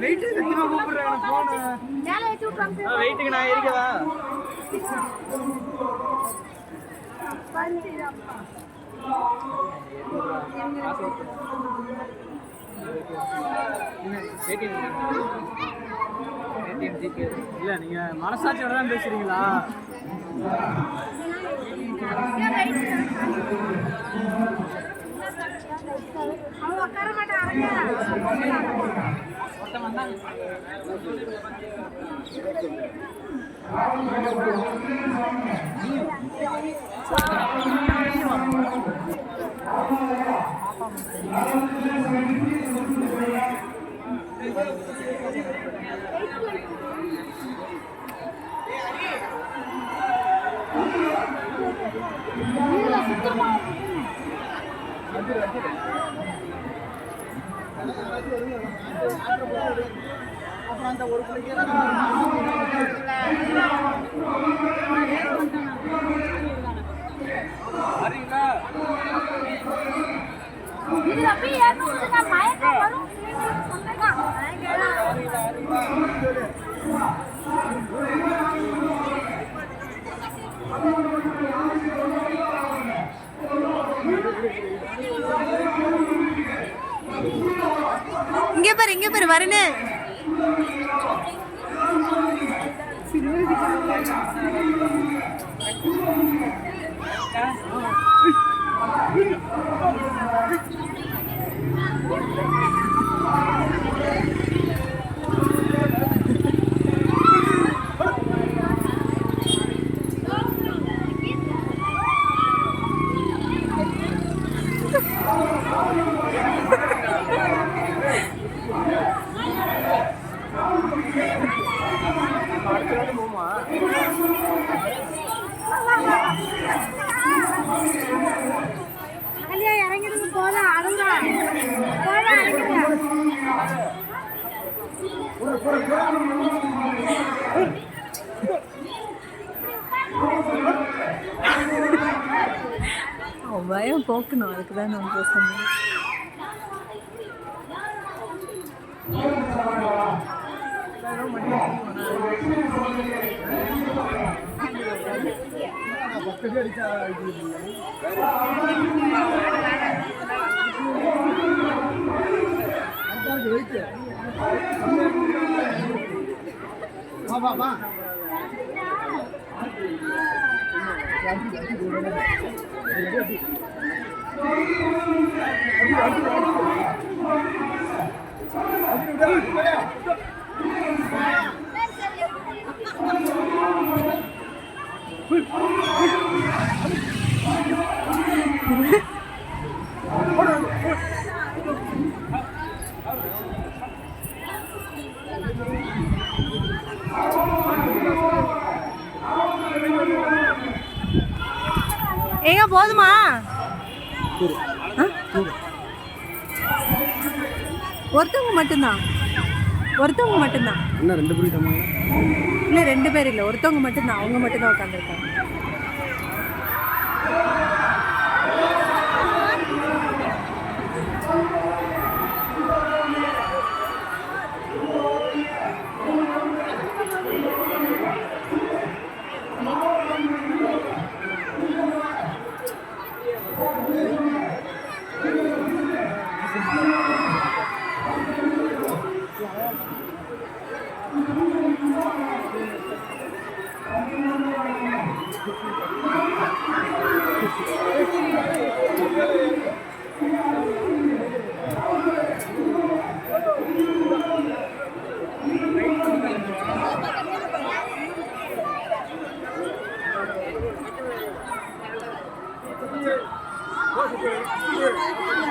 Wait சத்தியமா கூப்பிடுறேன் phone மேல ஏத்தி விட்டுறாங்க வெயிட்க்கு நான் ஏறிக்கவா இல்ல நீங்க மனசாட்சியோட தான் பேசுறீங்களா அப்புறம் அந்த ஒரு இங்க பாரு வரனே இறங்கிடுங்க போல அழுங்க போல பயம் போக்கணும் அதுக்குதான் நான் சொன்னேன் ஏங்க போதுமா ஒருத்தவங்க மட்டும்தான் என்ன ரெண்டு பேரும் இல்லை 2 பேர் இல்லை ஒருத்தவங்க மட்டும்தான் அவங்க மட்டும்தான் உட்காந்துருக்காங்க Thank you.